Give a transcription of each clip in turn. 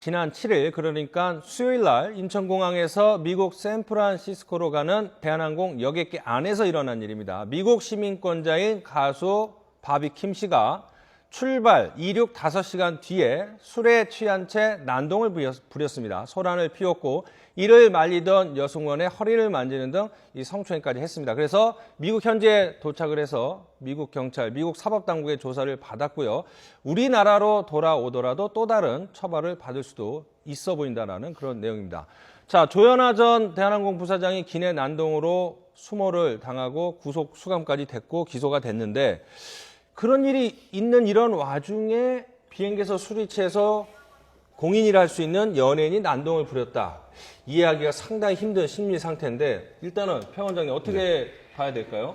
지난 7일 그러니까 수요일 날 인천공항에서 미국 샌프란시스코로 가는 대한항공 여객기 안에서 일어난 일입니다. 미국 시민권자인 가수 바비 킴 씨가 출발 이륙 5시간 뒤에 술에 취한 채 난동을 부렸습니다. 소란을 피웠고 이를 말리던 여승원의 허리를 만지는 등 이 성추행까지 했습니다. 그래서 미국 현지에 도착을 해서 미국 경찰, 미국 사법당국의 조사를 받았고요. 우리나라로 돌아오더라도 또 다른 처벌을 받을 수도 있어 보인다는 그런 내용입니다. 자, 조현아 전 대한항공 부사장이 기내 난동으로 수모를 당하고 구속 수감까지 됐고 기소가 됐는데 그런 일이 있는 이런 와중에 비행기에서 술이 취해서 공인이라 할 수 있는 연예인이 난동을 부렸다. 이해하기가 상당히 힘든 심리 상태인데 일단은 평 원장님 어떻게 봐야 될까요?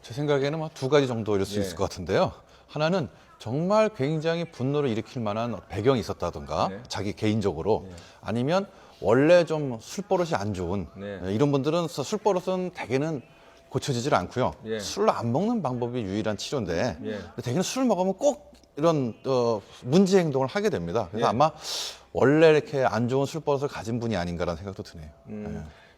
제 생각에는 뭐 두 가지 정도일 수 있을 것 같은데요. 하나는 정말 굉장히 분노를 일으킬 만한 배경이 있었다든가 자기 개인적으로 아니면 원래 좀 술버릇이 안 좋은 이런 분들은 술버릇은 대개는 고쳐지질 않고요. 술을 안 먹는 방법이 유일한 치료인데 대개는 술을 먹으면 꼭 이런 문제 행동을 하게 됩니다. 그래서 아마 원래 이렇게 안 좋은 술버릇을 가진 분이 아닌가라는 생각도 드네요.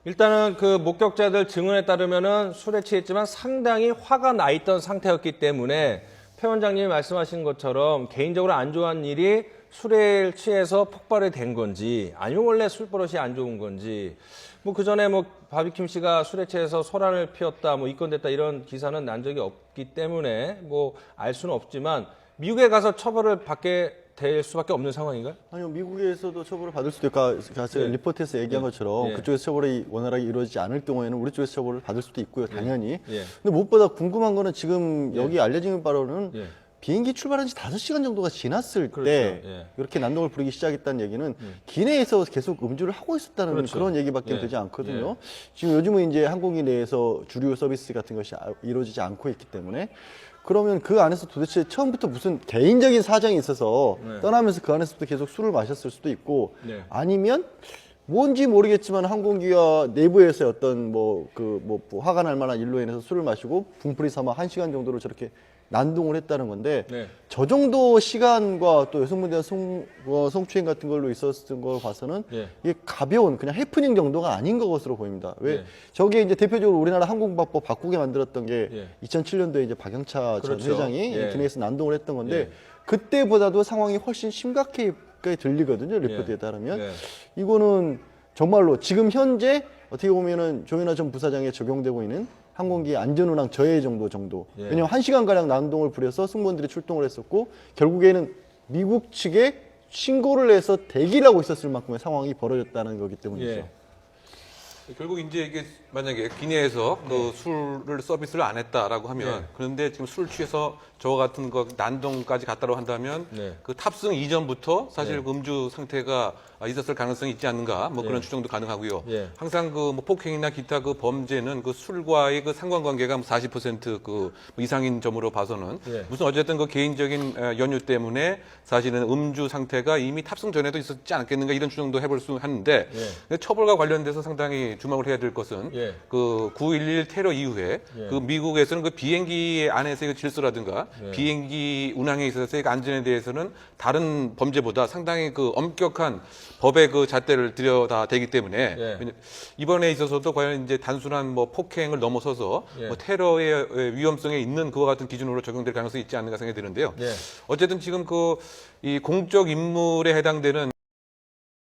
일단은 그 목격자들 증언에 따르면은 술에 취했지만 상당히 화가 나 있던 상태였기 때문에 표 원장님이 말씀하신 것처럼 개인적으로 안 좋아하는 일이 술에 취해서 폭발이 된 건지 아니면 원래 술버릇이 안 좋은 건지 뭐 그 전에 뭐 바비킴 씨가 술에 취해서 소란을 피웠다 뭐 입건됐다 이런 기사는 난 적이 없기 때문에 뭐 알 수는 없지만 미국에 가서 처벌을 받게 될 수밖에 없는 상황인가요? 아니요, 미국에서도 처벌을 받을 수도 있고, 제가 리포트에서 얘기한 것처럼 그쪽에서 처벌이 원활하게 이루어지지 않을 경우에는 우리 쪽에서 처벌을 받을 수도 있고요, 당연히. 근데 무엇보다 궁금한 거는 지금 여기 알려진 바로는 비행기 출발한 지 5시간 정도가 지났을 때 이렇게 난동을 부리기 시작했다는 얘기는 기내에서 계속 음주를 하고 있었다는 그런 얘기밖에 되지 않거든요. 지금 요즘은 이제 항공기 내에서 주류 서비스 같은 것이 이루어지지 않고 있기 때문에 그러면 그 안에서 도대체 처음부터 무슨 개인적인 사정이 있어서 떠나면서 그 안에서부터 계속 술을 마셨을 수도 있고 아니면 뭔지 모르겠지만 항공기와 내부에서 어떤 화가 날 만한 일로 인해서 술을 마시고 분풀이 삼아 1시간 정도로 저렇게 난동을 했다는 건데 저 정도 시간과 또 여성분에 대한 성추행 같은 걸로 있었던 걸 봐서는 이게 가벼운 그냥 해프닝 정도가 아닌 것으로 보입니다. 왜 저게 이제 대표적으로 우리나라 항공법법 바꾸게 만들었던 게 2007년도에 이제 박영차 전 회장이 기내에서 난동을 했던 건데 그때보다도 상황이 훨씬 심각하게 들리거든요. 리포트에 따르면 이거는 정말로 지금 현재 어떻게 보면은 조현아 전 부사장에 적용되고 있는 항공기 안전운항 저해 정도. 왜냐하면 1시간가량 난동을 부려서 승무원들이 출동을 했었고 결국에는 미국 측에 신고를 해서 대기를 하고 있었을 만큼의 상황이 벌어졌다는 거기 때문이죠. 결국 이제 이게 만약에 기내에서 그 술을 서비스를 안 했다라고 하면 그런데 지금 술 취해서 저와 같은 거 난동까지 갔다고 한다면 그 탑승 이전부터 사실 그 음주 상태가 있었을 가능성이 있지 않는가 뭐 그런 추정도 가능하고요. 항상 그 뭐 폭행이나 기타 그 범죄는 그 술과의 그 상관관계가 40% 이상인 점으로 봐서는 무슨 어쨌든 그 개인적인 연유 때문에 사실은 음주 상태가 이미 탑승 전에도 있었지 않겠는가 이런 추정도 해볼 수 하는데 처벌과 관련돼서 상당히 주목을 해야 될 것은 그 9.11 테러 이후에 그 미국에서는 그 비행기 안에서의 질서라든가 비행기 운항에 있어서의 그 안전에 대해서는 다른 범죄보다 상당히 그 엄격한 법의 그 잣대를 들여다대기 때문에 이번에 있어서도 과연 이제 단순한 뭐 폭행을 넘어서서 뭐 테러의 위험성에 있는 그와 같은 기준으로 적용될 가능성이 있지 않는가 생각이 드는데요. 어쨌든 지금 그 이 공적 인물에 해당되는